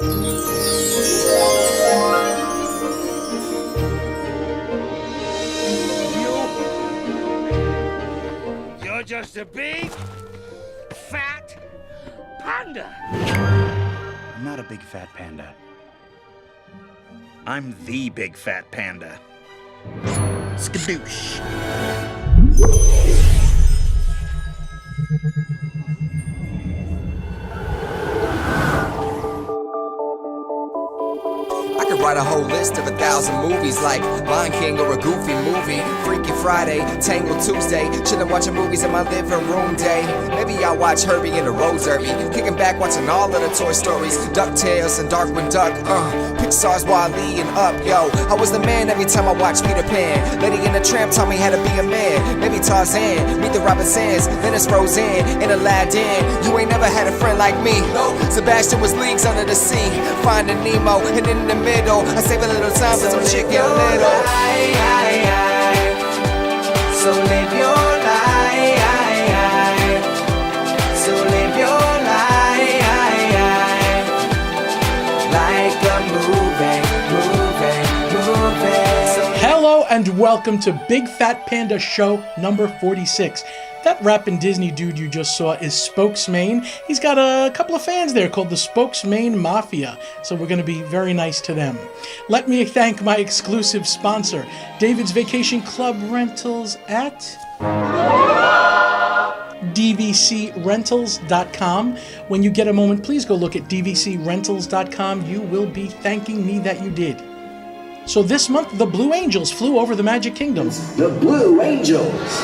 You're just a big, fat panda. I'm not a big fat panda. I'm the big fat panda. Skadoosh. I could write a whole list of 1,000 movies like Lion King or a Goofy movie, Freaky Friday, Tangled Tuesday, chillin' watching movies in my living room day. Maybe I'll watch Herbie and the Rose Derby, kicking back watching all of the Toy Stories, DuckTales and Darkwing Duck, Pixar's Wall-E and Up, yo. I was the man every time I watched Peter Pan. Lady in the Tramp taught me how to be a man. Maybe Tarzan, meet the Robinsons, then it's Roseanne and Aladdin. You ain't never had a friend like me. No, Sebastian was leagues under the sea, finding Nemo, and in the middle, I save a little time for some chicken little. So live your life. So live your life like a movie. Hello and welcome to Big Fat Panda Show number 46. That rapping Disney dude you just saw is Spokesmayne. He's got a couple of fans there called the Spokesmayne Mafia, so we're going to be very nice to them. Let me thank my exclusive sponsor, David's Vacation Club Rentals at dvcrentals.com. When you get a moment, please go look at dvcrentals.com. You will be thanking me that you did. So this month, the Blue Angels flew over the Magic Kingdom. The Blue Angels.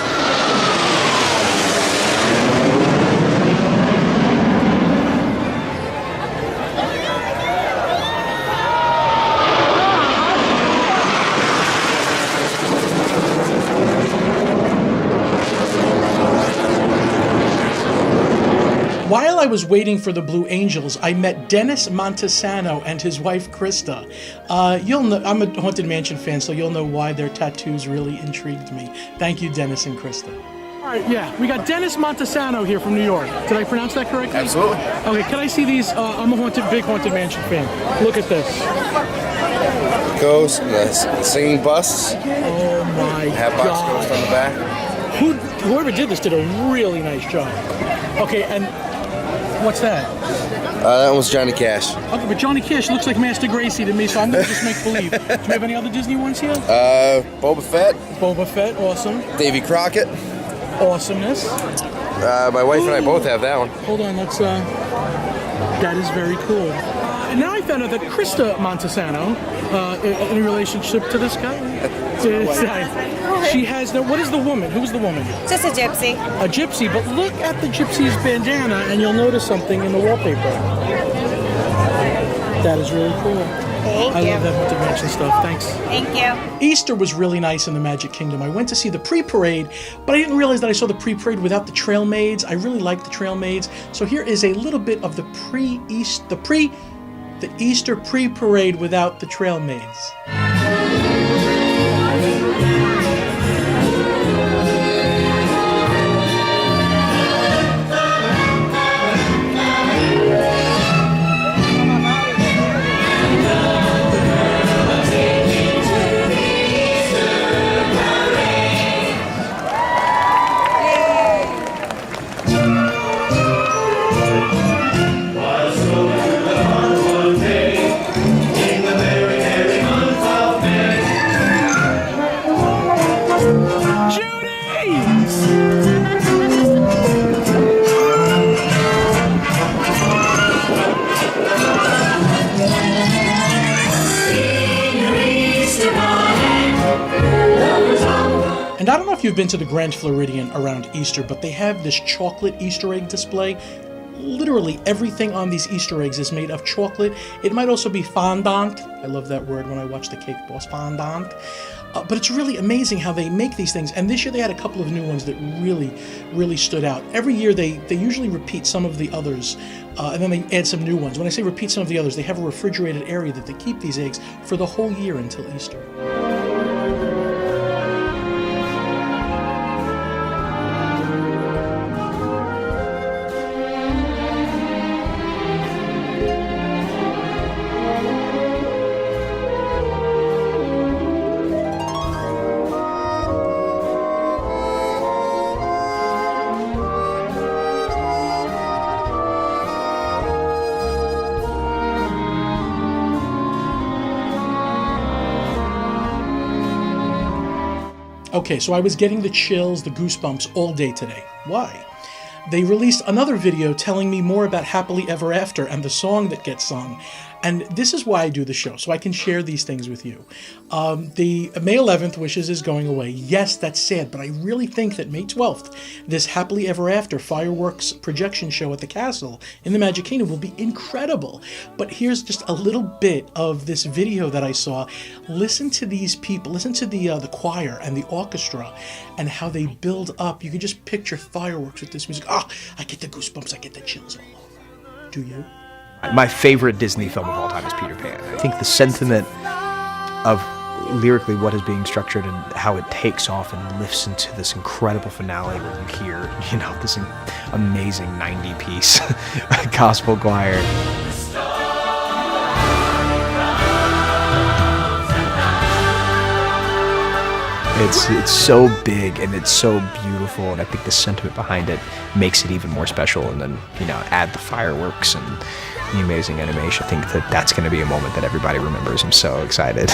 While I was waiting for the Blue Angels, I met Dennis Montesano and his wife Krista. You'll know, I'm a Haunted Mansion fan, so you'll know why their tattoos really intrigued me. Thank you, Dennis and Krista. All right, yeah, we got Dennis Montesano here from New York. Did I pronounce that correctly? Absolutely. Okay, can I see these? I'm a big Haunted Mansion fan. Look at this. Ghost, the singing busts. Oh my Hatbox God. Ghost on the back. Whoever did this did a really nice job. Okay, and what's that? That one was Johnny Cash. Okay, but Johnny Cash looks like Master Gracie to me, so I'm going to just make believe. Do we have any other Disney ones here? Boba Fett. Boba Fett, awesome. Davy Crockett. Awesomeness. My wife and I both have that one. Hold on, let's, that is very cool. And now I found out that Krista Montesano, in relationship to this guy, she has no, what is the woman? Who's the woman? Just a gypsy. A gypsy, but look at the gypsy's bandana and you'll notice something in the wallpaper. That is really cool. Thank you. I love that Haunted Mansion stuff. Thanks. Thank you. Easter was really nice in the Magic Kingdom. I went to see the pre-parade, but I didn't realize that I saw the pre-parade without the trail maids. I really like the trail maids. So here is a little bit of the Easter pre-parade without the trail maids. And I don't know if you've been to the Grand Floridian around Easter, but they have this chocolate Easter egg display. Literally everything on these Easter eggs is made of chocolate. It might also be fondant. I love that word when I watch the Cake Boss, fondant. But it's really amazing how they make these things. And this year they had a couple of new ones that really stood out. Every year they usually repeat some of the others, and then they add some new ones. When I say repeat some of the others, they have a refrigerated area that they keep these eggs for the whole year until Easter. Okay, so I was getting the chills, the goosebumps all day today. Why? They released another video telling me more about Happily Ever After and the song that gets sung. And this is why I do the show, so I can share these things with you. The May 11th Wishes is going away. Yes, that's sad, but I really think that May 12th, this Happily Ever After fireworks projection show at the castle in the Magic Kingdom will be incredible. But here's just a little bit of this video that I saw. Listen to these people, listen to the choir and the orchestra and how they build up. You can just picture fireworks with this music. Oh, I get the goosebumps, I get the chills all over. Do you? My favorite Disney film of all time is Peter Pan. I think the sentiment of lyrically what is being structured and how it takes off and lifts into this incredible finale where you hear, this amazing 90-piece gospel choir. It's so big and it's so beautiful, and I think the sentiment behind it makes it even more special. And then, add the fireworks and the amazing animation. I think that's going to be a moment that everybody remembers. I'm so excited.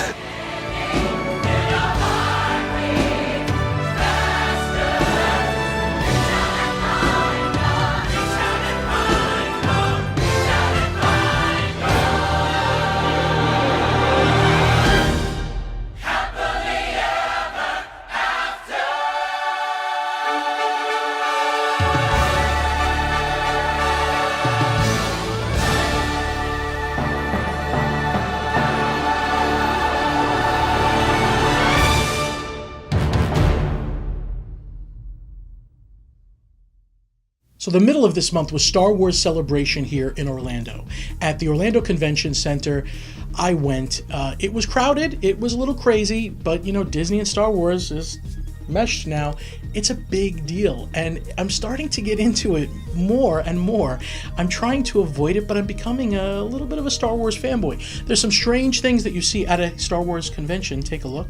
So the middle of this month was Star Wars Celebration here in Orlando. At the Orlando Convention Center, I went. It was crowded, it was a little crazy, but Disney and Star Wars is meshed now. It's a big deal, and I'm starting to get into it more and more. I'm trying to avoid it, but I'm becoming a little bit of a Star Wars fanboy. There's some strange things that you see at a Star Wars convention. Take a look.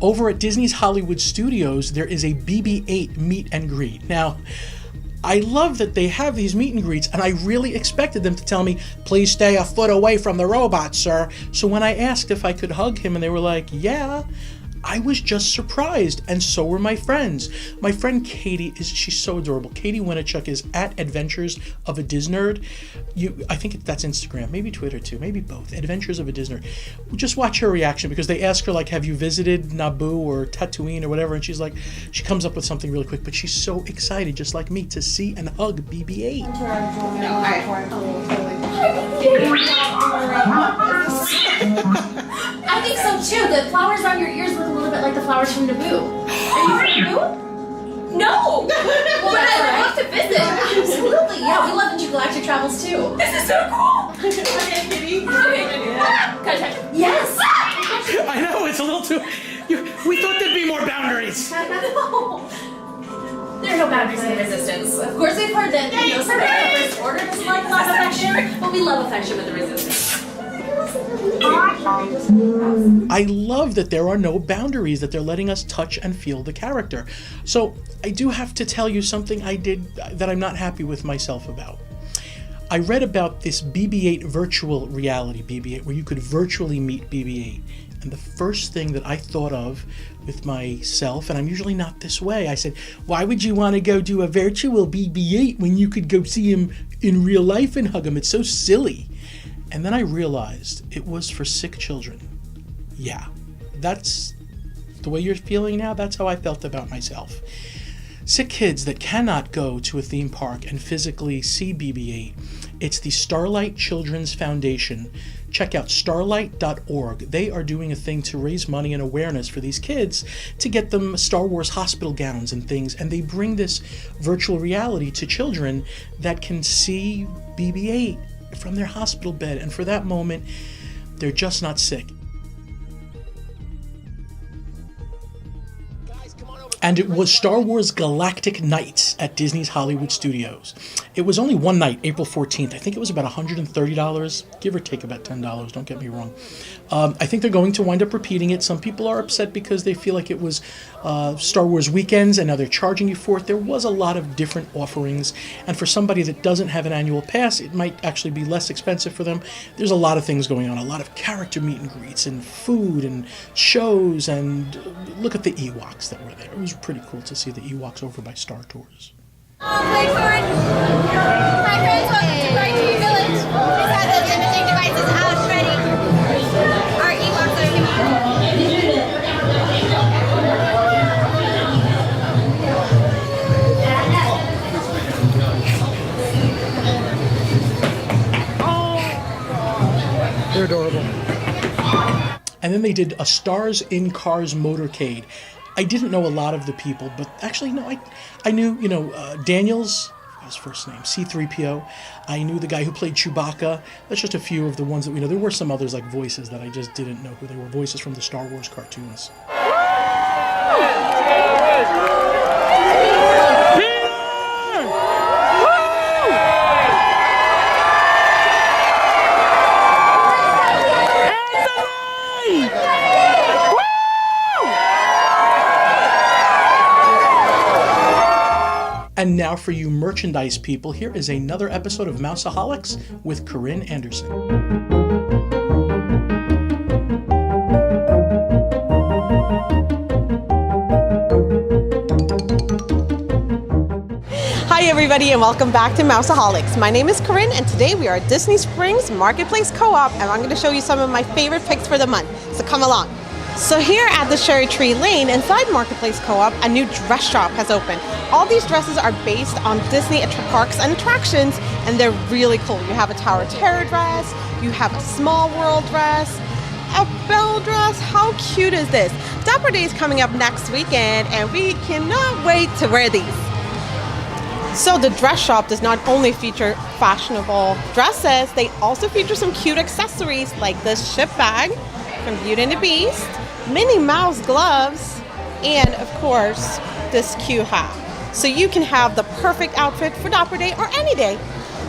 Over at Disney's Hollywood Studios, there is a BB8 Meet and Greet. Now, I love that they have these meet and greets, and I really expected them to tell me, please stay a foot away from the robot, sir. So when I asked if I could hug him, and they were like, yeah, I was just surprised, and so were my friends. My friend Katie, she's so adorable. Katie Winnichuk is at Adventures of a Disnerd. I think that's Instagram, maybe Twitter too, maybe both. Adventures of a Disnerd. Just watch her reaction, because they ask her, like, have you visited Naboo or Tatooine or whatever, and she's like, she comes up with something really quick, but she's so excited, just like me, to see and hug BB-8. I think so too. The flowers on your ears look a little bit like the flowers from Naboo. Are you from Naboo? No! Well, but I would love to visit. Absolutely, yeah. We love intergalactic travels too. This is so cool! Okay, Kitty. Okay, can I touch it? Yes! I know, it's a little too... we thought there'd be more boundaries. No. There are no boundaries in the Resistance. Of course, we've heard that some of the First Order doesn't like a lot of affection, but we love affection with the Resistance. I love that there are no boundaries, that they're letting us touch and feel the character. So I do have to tell you something I did that I'm not happy with myself about. I read about this BB-8 virtual reality BB-8 where you could virtually meet BB-8. And the first thing that I thought of with myself, and I'm usually not this way, I said, why would you want to go do a virtual BB-8 when you could go see him in real life and hug him? It's so silly. And then I realized it was for sick children. Yeah, that's the way you're feeling now. That's how I felt about myself. Sick kids that cannot go to a theme park and physically see BB-8. It's the Starlight Children's Foundation. Check out starlight.org. They are doing a thing to raise money and awareness for these kids to get them Star Wars hospital gowns and things. And they bring this virtual reality to children that can see BB-8 from their hospital bed, and for that moment they're just not sick. And it was Star Wars Galactic Nights at Disney's Hollywood Studios. It was only one night, April 14th. I think it was about $130, give or take about $10, don't get me wrong. I think they're going to wind up repeating it. Some people are upset because they feel like it was Star Wars weekends and now they're charging you for it. There was a lot of different offerings, and for somebody that doesn't have an annual pass, it might actually be less expensive for them. There's a lot of things going on, a lot of character meet and greets and food and shows, and look at the Ewoks that were there. It was pretty cool to see the Ewoks over by Star Tours. Wait for it. Hi friends, welcome to Bright Tree Village. We've had those imaging devices out ready. Our Ewoks are They're adorable. And then they did a Stars in Cars motorcade. I didn't know a lot of the people, but actually, no, I knew, Daniels, his first name, C-3PO. I knew the guy who played Chewbacca. That's just a few of the ones that we know. There were some others like voices that I just didn't know who they were, voices from the Star Wars cartoons. And now for you merchandise people, here is another episode of Mouse-A-Holics with Corinne Andersson. Hi everybody and welcome back to Mouse-A-Holics. My name is Corinne and today we are at Disney Springs Marketplace Co-op and I'm going to show you some of my favorite picks for the month. So come along. So here at the Cherry Tree Lane inside Marketplace Co-op, a new dress shop has opened. All these dresses are based on Disney parks and attractions and they're really cool. You have a Tower of Terror dress, you have a Small World dress, a Belle dress. How cute is this? Dapper Day is coming up next weekend and we cannot wait to wear these. So the dress shop does not only feature fashionable dresses, they also feature some cute accessories like this ship bag from Beauty and the Beast, Minnie Mouse gloves, and of course, this cute hat. So you can have the perfect outfit for Dapper Day or any day.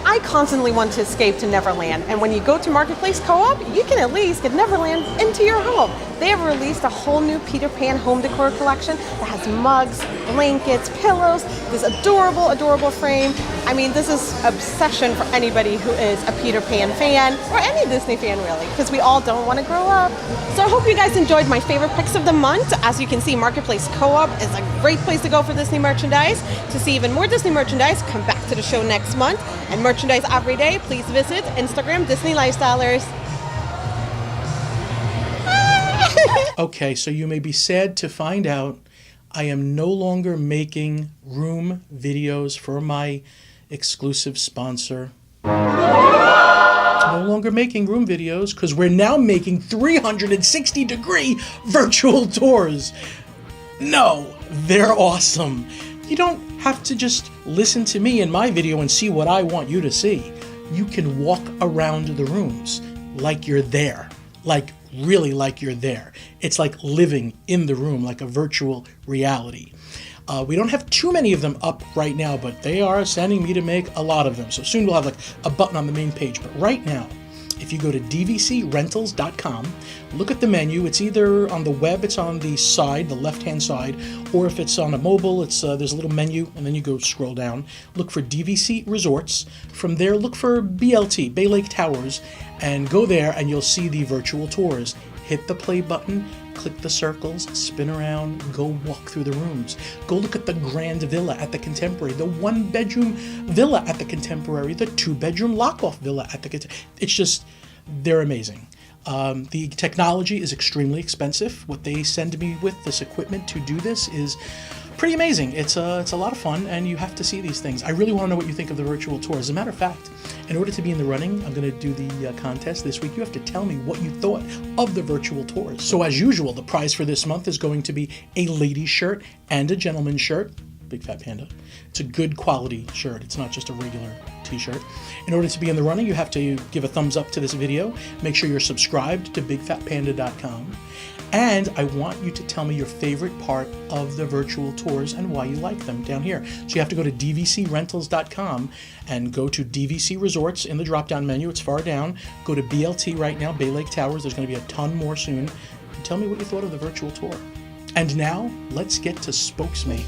I constantly want to escape to Neverland, and when you go to Marketplace Co-op, you can at least get Neverland into your home. They have released a whole new Peter Pan home decor collection that has mugs, blankets, pillows, this adorable, adorable frame. I mean, this is obsession for anybody who is a Peter Pan fan, or any Disney fan really, because we all don't want to grow up. So I hope you guys enjoyed my favorite picks of the month. As you can see, Marketplace Co-op is a great place to go for Disney merchandise. To see even more Disney merchandise, come back to the show next month. And merchandise every day, please visit Instagram Disney Lifestylers. Okay, so you may be sad to find out I am no longer making room videos for my exclusive sponsor. No longer making room videos because we're now making 360-degree virtual tours. No, they're awesome. You don't have to just listen to me in my video and see what I want you to see. You can walk around the rooms like you're there, like really like you're there. It's like living in the room, like a virtual reality. We don't have too many of them up right now, but they are sending me to make a lot of them. So soon we'll have like a button on the main page. But right now, if you go to dvcrentals.com, look at the menu. It's either on the web, it's on the side, the left-hand side, or if it's on a mobile, it's there's a little menu, and then you go scroll down. Look for DVC Resorts. From there, look for BLT, Bay Lake Towers, and go there, and you'll see the virtual tours. Hit the play button, click the circles, spin around, go walk through the rooms. Go look at the grand villa at the Contemporary, the one-bedroom villa at the Contemporary, the two-bedroom lock-off villa at the Contemporary. It's just, they're amazing. The technology is extremely expensive. What they send me with this equipment to do this is pretty amazing. It's a lot of fun, and you have to see these things. I really want to know what you think of the virtual tour. As a matter of fact, in order to be in the running, I'm going to do the contest this week. You have to tell me what you thought of the virtual tours. So as usual, the prize for this month is going to be a ladies shirt and a gentleman's shirt. Big Fat Panda. It's a good quality shirt. It's not just a regular t-shirt. In order to be in the running, you have to give a thumbs up to this video. Make sure you're subscribed to bigfatpanda.com. And I want you to tell me your favorite part of the virtual tours and why you like them down here. So you have to go to dvcrentals.com and go to DVC Resorts in the drop-down menu. It's far down. Go to BLT right now, Bay Lake Towers. There's going to be a ton more soon. And tell me what you thought of the virtual tour. And now, let's get to Spokesmayne.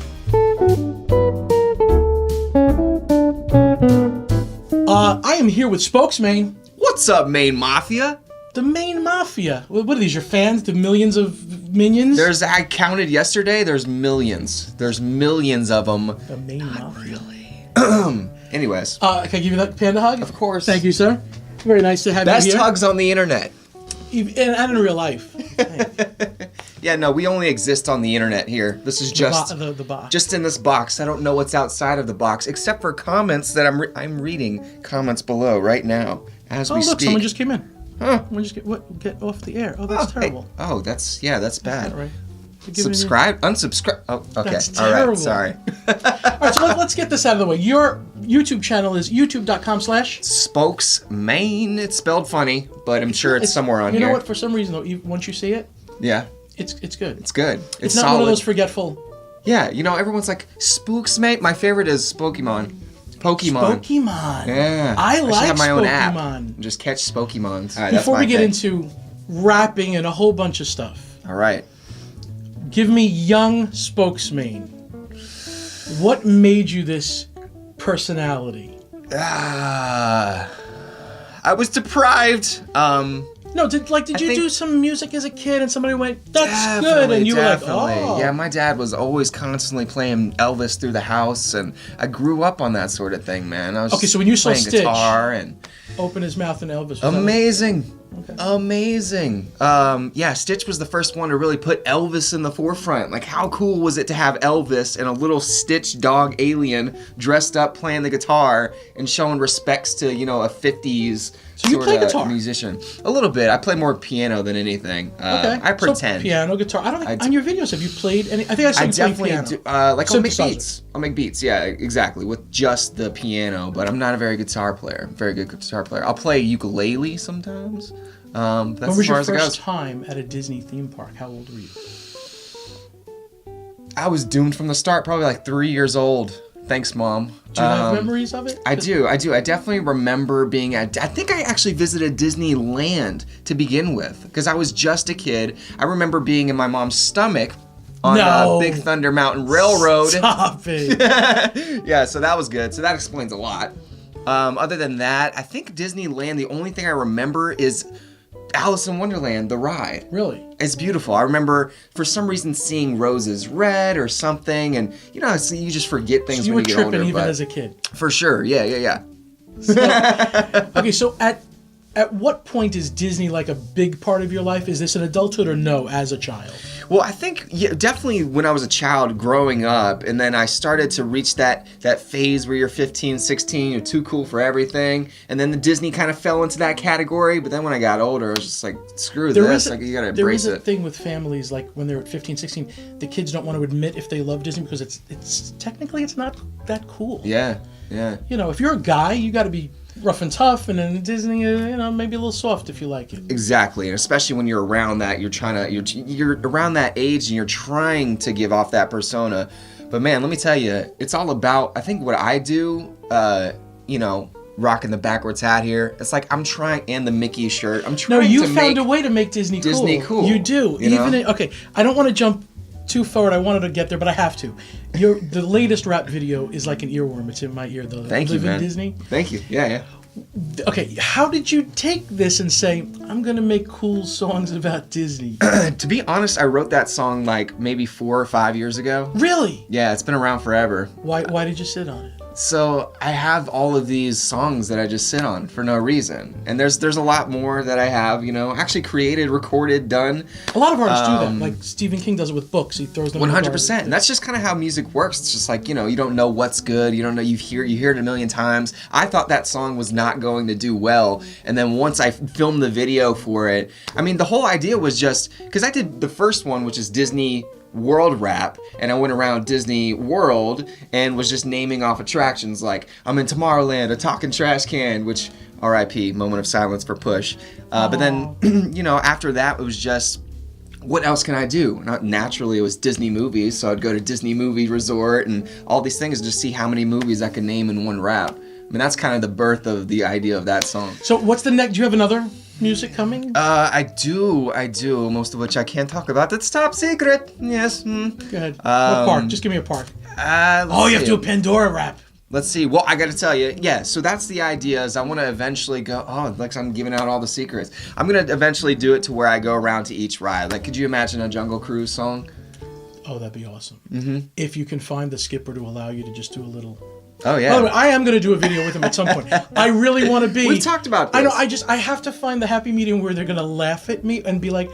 I am here with Spokesmayne. What's up, Maine Mafia? The Maine Mafia. What are these, your fans? The millions of minions? I counted yesterday, there's millions. There's millions of them. The Maine Mafia. Really. Anyways. Can I give you that panda hug? Of course. Thank you, sir. Very nice to have Best you here. Best hugs on the internet. And in real life. Yeah, no, we only exist on the internet here. This is just the box. Just in this box. I don't know what's outside of the box, except for comments that I'm reading comments below right now as we look, speak. Someone just came in. Huh? Someone just get off the air. Oh, that's terrible. Hey. Oh, that's bad. Right. Subscribe, unsubscribe. Oh, okay. That's all terrible. right. Sorry. All right, so let's get this out of the way. Your YouTube channel is youtube.com/Spokesmayne. It's spelled funny, but I'm sure it's somewhere on here. You know what? For some reason, though, once you see it, yeah, it's good. It's good. It's not solid. one of those forgetful. Yeah, everyone's like Spokesmayne. My favorite is Pokemon. Yeah, I like have my own app. Pokemon. Just catch Pokemons. All right, before we get into rapping and a whole bunch of stuff. All right. Give me young Spokesmayne. What made you this personality? I was deprived. No, did you do some music as a kid and somebody went, that's good, and you were like, oh. Yeah, my dad was always constantly playing Elvis through the house, and I grew up on that sort of thing, man. I was okay, so when you saw playing Stitch guitar and open his mouth and Elvis was amazing. Okay. Amazing. Yeah, Stitch was the first one to really put Elvis in the forefront. Like, how cool was it to have Elvis and a little Stitch dog alien dressed up playing the guitar and showing respects to, a 50s so you play guitar? Musician. A little bit. I play more piano than anything. Okay. I pretend. So piano, guitar. I don't think on your videos have you played any? I think I saw you play piano. Do, I'll make beats. I'll make beats. Yeah, exactly, with just the piano. But I'm not a very good guitar player. I'll play ukulele sometimes. That's when was your first time at a Disney theme park? How old were you? I was doomed from the start. Probably like 3 years old. Thanks, Mom. Do you have memories of it? I do. I definitely remember being at... I think I actually visited Disneyland to begin with, because I was just a kid. I remember being in my mom's stomach on Big Thunder Mountain Railroad. Stop it. Yeah, so that was good. So that explains a lot. Other than that, I think Disneyland, the only thing I remember is Alice in Wonderland, the ride. Really? It's beautiful. I remember, for some reason, seeing roses red or something, and so you just forget things so when you get older. You were tripping even as a kid? For sure, yeah. Okay, so at what point is Disney like a big part of your life? Is this an adulthood or no, as a child? Well, I think definitely when I was a child growing up, and then I started to reach that phase where you're 15, 16, you're too cool for everything, and then the Disney kind of fell into that category, but then when I got older, I was just like, screw this, you gotta embrace it. There is a thing with families, like when they're at 15, 16, the kids don't want to admit if they love Disney because it's technically it's not that cool. Yeah. If you're a guy, you gotta be rough and tough, and then Disney, maybe a little soft if you like it. Exactly, and especially when you're around that, you're around that age and you're trying to give off that persona. But man, let me tell you, it's all about, I think what I do, rocking the backwards hat here. It's like I'm trying, and the Mickey shirt. I'm trying. No, you found a way to make Disney cool. You do. Okay, I don't want to jump too forward. I wanted to get there, but I have to. The latest rap video is like an earworm. It's in my ear. Thank you, man. Disney. Thank you. Yeah. Okay, how did you take this and say, I'm gonna make cool songs about Disney? To be honest, I wrote that song like maybe 4 or 5 years ago. Really? Yeah, it's been around forever. Why did you sit on it? So I have all of these songs that I just sit on for no reason, and there's a lot more that I have, actually created, recorded, done. A lot of artists do that. Like Stephen King does it with books. He throws them. 100%, and that's just kind of how music works. It's just like you don't know what's good. You don't know. You hear it a million times. I thought that song was not going to do well, and then once I filmed the video for it, I mean, the whole idea was just because I did the first one, which is Disney world wrap, and I went around Disney World and was just naming off attractions like I'm in Tomorrowland, a talking trash can, which R.I.P. moment of silence for Push. But then, you know, after that it was just, what else can I do? Not naturally, it was Disney movies, so I'd go to Disney Movie Resort and all these things and just see how many movies I could name in one rap. I mean, that's kind of the birth of the idea of that song. So what's the next? Do you have another music coming? I do. Most of which I can't talk about. It's top secret. Yes. Go ahead. What part? Just give me a part. You have to do a Pandora rap. Let's see. Well, I got to tell you, yeah. So that's the idea. Is I want to eventually go. Oh, like I'm giving out all the secrets. I'm gonna eventually do it to where I go around to each ride. Like, could you imagine a Jungle Cruise song? Oh, that'd be awesome. Mm-hmm. If you can find the skipper to allow you to just do a little. Oh yeah. By the way, I am going to do a video with him at some point. I really want to be. We've talked about this. I know. I have to find the happy medium where they're going to laugh at me and be like,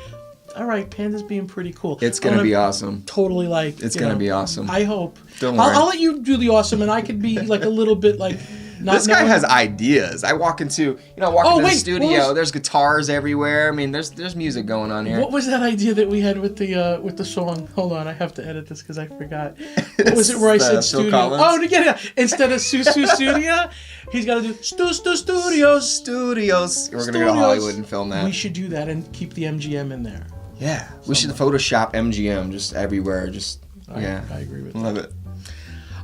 "All right, Panda's being pretty cool." It's going to be awesome. Totally like. It's going to be awesome. I hope. Don't worry. I'll let you do the awesome, and I could be like a little bit like. This guy has ideas. I walk into, the studio. There's guitars everywhere. I mean, there's music going on here. What was that idea that we had with the song? Hold on, I have to edit this because I forgot. What was it where I said studio? Collins? Oh, yeah. Instead of Susu Studio, he's got to do Studios. Studios. We're gonna go to Hollywood and film that. We should do that and keep the MGM in there. Yeah, we should Photoshop MGM just everywhere. I agree with that. Love it.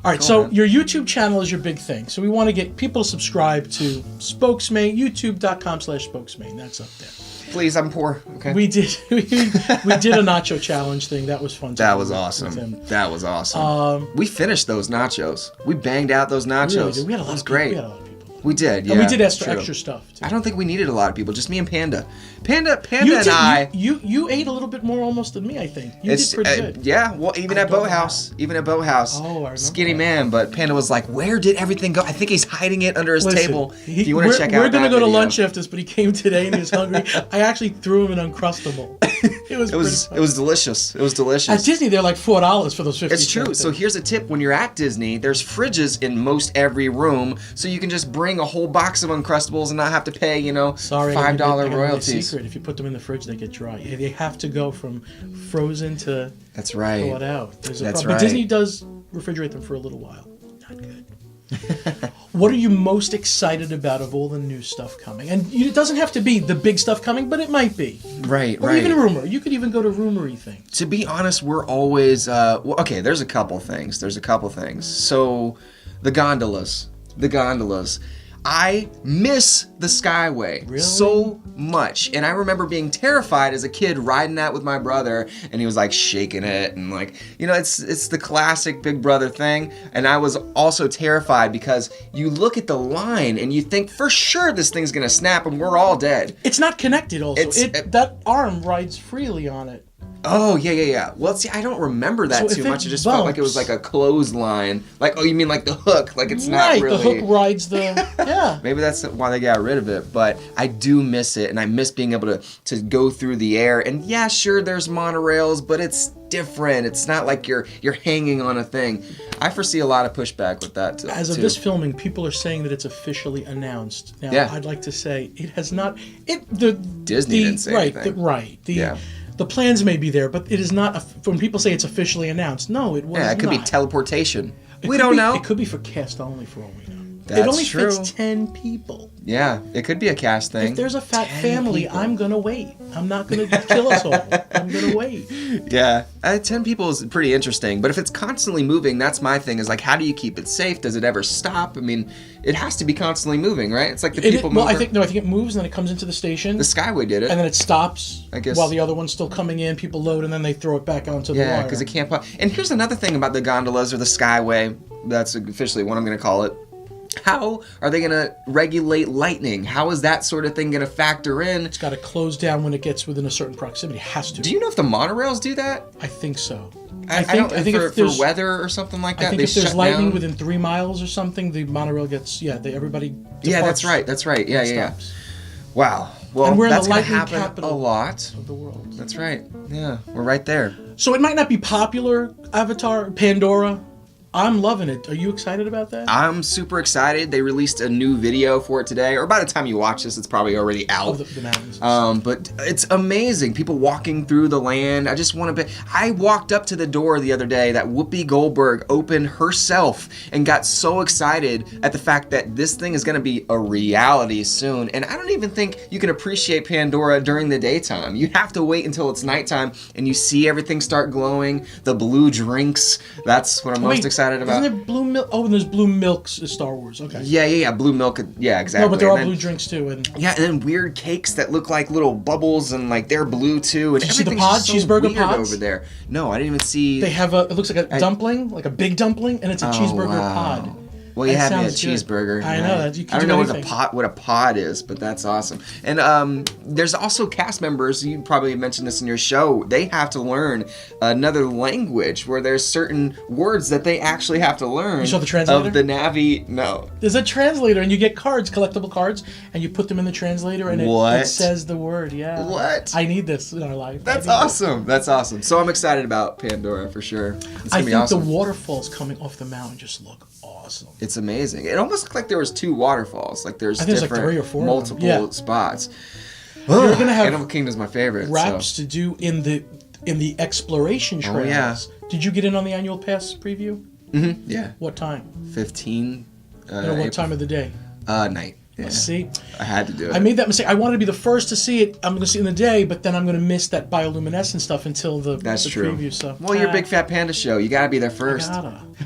All right, so your YouTube channel is your big thing. So we want to get people to subscribe to Spokesmayne, youtube.com/Spokesmayne. That's up there. Please, I'm poor. Okay. We did we did a nacho challenge thing. That was fun. That was awesome. That was awesome. We finished those nachos. We banged out those nachos. Really, we had a lot of great. We had a lot of people. We did, yeah. And we did extra stuff, too. I don't think we needed a lot of people, just me and Panda. Panda and I... You ate a little bit more almost than me, I think. You did pretty good. Yeah, well, even at Boathouse. Oh, I remember. Skinny man, but Panda was like, where did everything go? I think he's hiding it under his table. If you want to check out we're going to go to lunch after this, but he came today and he was hungry. I actually threw him an Uncrustable. It was delicious. It was delicious. At Disney, they're like $4 for those 50 It's true. So here's a tip. When you're at Disney, there's fridges in most every room, so you can just bring a whole box of Uncrustables and not have to pay, $5 royalties. Secret. If you put them in the fridge, they get dry. They have to go from frozen to That's right. thaw it out. That's right. But Disney does refrigerate them for a little while. Not good. What are you most excited about of all the new stuff coming? And it doesn't have to be the big stuff coming, but it might be. Right, or even rumor. You could even go to rumory things. To be honest, we're always... there's a couple things. So, the gondolas. I miss the Skyway so much. And I remember being terrified as a kid riding that with my brother, and he was like shaking it and it's the classic Big Brother thing. And I was also terrified because you look at the line and you think for sure this thing's gonna snap and we're all dead. It's not connected also. That arm rides freely on it. Oh, yeah. Well, see, I don't remember that too much. It just felt like it was like a clothesline. Like, oh, you mean like the hook? Like it's not really... Right, the hook rides the... Yeah. Maybe that's why they got rid of it. But I do miss it, and I miss being able to go through the air. And yeah, sure, there's monorails, but it's different. It's not like you're hanging on a thing. I foresee a lot of pushback with that, too. As of this filming, people are saying that it's officially announced. Now, I'd like to say it has not... Disney didn't say anything. The plans may be there, but it is not. When people say it's officially announced, no, it was not. Yeah, it could be teleportation. We don't know. It could be for cast only, for all we know. That's it only true. fits 10 people. Yeah, it could be a cast thing. If there's a fat family, people. I'm going to wait. I'm not going to kill us all. I'm going to wait. Yeah, 10 people is pretty interesting. But if it's constantly moving, that's my thing, is like, how do you keep it safe? Does it ever stop? I mean, it has to be constantly moving, right? It's like the people mover. I think it moves, and then it comes into the station. The Skyway did it. And then it stops, I guess, while the other one's still coming in. People load, and then they throw it back onto the wire. Yeah, because it can't... And here's another thing about the gondolas or the Skyway. That's officially what I'm going to call it. How are they going to regulate lightning? How is that sort of thing going to factor in? It's got to close down when it gets within a certain proximity. It has to. Do you know if the monorails do that? I think so. I think if for weather or something like that, I think if there's lightning within 3 miles or something, the monorail gets, everybody departs. Yeah, that's right. Yeah. Wow. Well, and we're that's in the going to lightning happen a lot of the world. That's right. Yeah, we're right there. So it might not be popular, Avatar, Pandora, I'm loving it. Are you excited about that? I'm super excited. They released a new video for it today, or by the time you watch this, it's probably already out. The mountains. But it's amazing. People walking through the land. I just want to be. I walked up to the door the other day that Whoopi Goldberg opened herself and got so excited at the fact that this thing is going to be a reality soon. And I don't even think you can appreciate Pandora during the daytime. You have to wait until it's nighttime and you see everything start glowing. The blue drinks. That's what I'm most excited about. Isn't there blue milk? Oh, and there's blue milks in Star Wars. Okay. Yeah. Blue milk. Yeah, exactly. No, but there are blue drinks too. And yeah, and then weird cakes that look like little bubbles and like they're blue too. And did you see the pods? So cheeseburger weird pods over there. No, I didn't even see. They have it looks like a dumpling, like a big dumpling, and it's a cheeseburger pod. Well, you That had me a sounds good. cheeseburger. I know that. You can I don't do know anything. what a pod is, but that's awesome. And there's also cast members. You probably mentioned this in your show. They have to learn another language where there's certain words that they actually have to learn. You saw the translator? Of the Navi. No. There's a translator, and you get cards, collectible cards, and you put them in the translator, and it says the word. Yeah. What? I need this in our life. That's awesome. That's awesome. So I'm excited about Pandora for sure. It's I gonna be think awesome. the waterfalls coming off the mountain just look awesome. It's amazing. It almost looked like there was 2 waterfalls. Like there's I think different, there's like 3 or 4 multiple spots. You're gonna have Animal Kingdom's my favorite. wraps to do in the exploration trails. yeah. Did you get in on the annual pass preview? Mm-hmm. Yeah. What time? 15. What time of the day? Night. Yeah. See, I had to do it. I made that mistake. I wanted to be the first to see it. I'm going to see it in the day, but then I'm going to miss that bioluminescent stuff until the true. preview. So, well, you're a Big Fat Panda show. You got to be there first.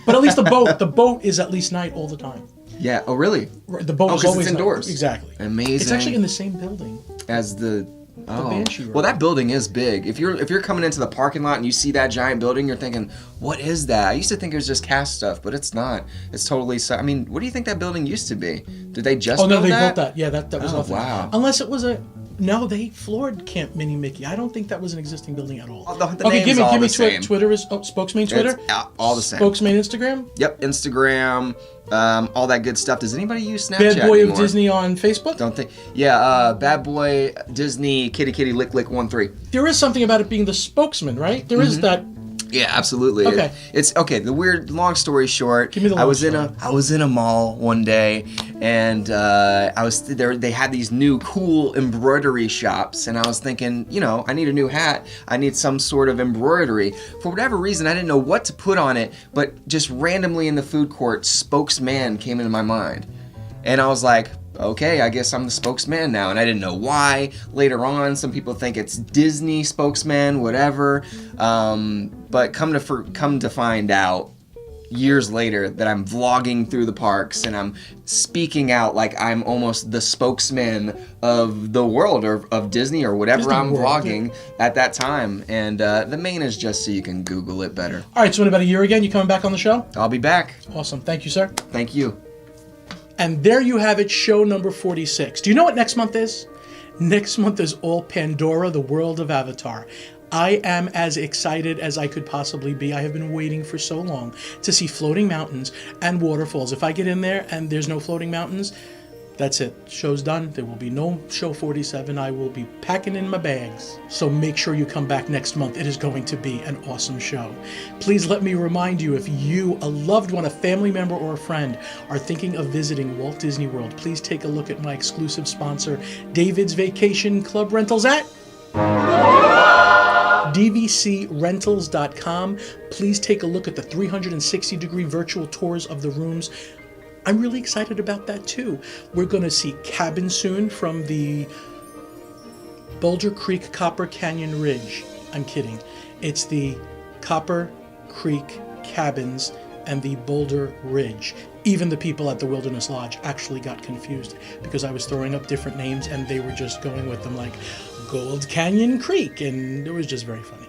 But at least the boat is at least night all the time. Yeah. Oh, really? The boat is 'cause always it's indoors. night. Exactly. Amazing. It's actually in the same building as the. Oh, Banshee well, that building is big. If you're coming into the parking lot and you see that giant building, you're thinking, "What is that?" I used to think it was just cast stuff, but it's not. It's totally. I mean, what do you think that building used to be? Did they just? Oh no, build they that? built that. Yeah, that was nothing. Wow. Unless it was a. No, they floored Camp Mini Mickey. I don't think that was an existing building at all. The Okay, name's all the same. Twitter is Spokesmayne Twitter. It's all the same. Spokesmayne Instagram. Yep, Instagram, all that good stuff. Does anybody use Snapchat Bad Boy anymore? of Disney on Facebook. Don't think. Yeah, Bad Boy Disney Kitty Lick 13. There is something about it being the spokesman, right? There is that. Yeah, absolutely. Okay. It's okay. The weird. Long story short, Give me the I long was story. I was in a mall one day, and I was there. They had these new cool embroidery shops, and I was thinking, I need a new hat. I need some sort of embroidery. For whatever reason, I didn't know what to put on it, but just randomly in the food court, Spokesman came into my mind, and I was like, okay, I guess I'm the spokesman now. And I didn't know why. Later on, some people think it's Disney spokesman, whatever. But come to find out years later that I'm vlogging through the parks and I'm speaking out like I'm almost the spokesman of the world or of Disney or whatever Disney I'm World, vlogging at that time. And the main is just so you can Google it better. All right, so in about a year again, you coming back on the show? I'll be back. Awesome. Thank you, sir. Thank you. And there you have it, show number 46. Do you know what next month is? Next month is all Pandora, the world of Avatar. I am as excited as I could possibly be. I have been waiting for so long to see floating mountains and waterfalls. If I get in there and there's no floating mountains, that's it. Show's done. There will be no show 47. I will be packing in my bags. So make sure you come back next month. It is going to be an awesome show. Please let me remind you, if you, a loved one, a family member, or a friend are thinking of visiting Walt Disney World, please take a look at my exclusive sponsor, David's Vacation Club Rentals at dvcrentals.com. Please take a look at the 360-degree virtual tours of the rooms. I'm really excited about that too. We're going to see cabins soon from the Boulder Creek Copper Canyon Ridge. I'm kidding. It's the Copper Creek Cabins and the Boulder Ridge. Even the people at the Wilderness Lodge actually got confused because I was throwing up different names and they were just going with them like Gold Canyon Creek, and it was just very funny.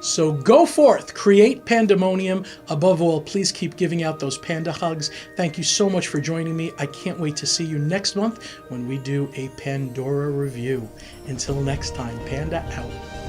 So go forth, create pandemonium. Above all, please keep giving out those panda hugs. Thank you so much for joining me. I can't wait to see you next month when we do a Pandora review. Until next time, Panda out.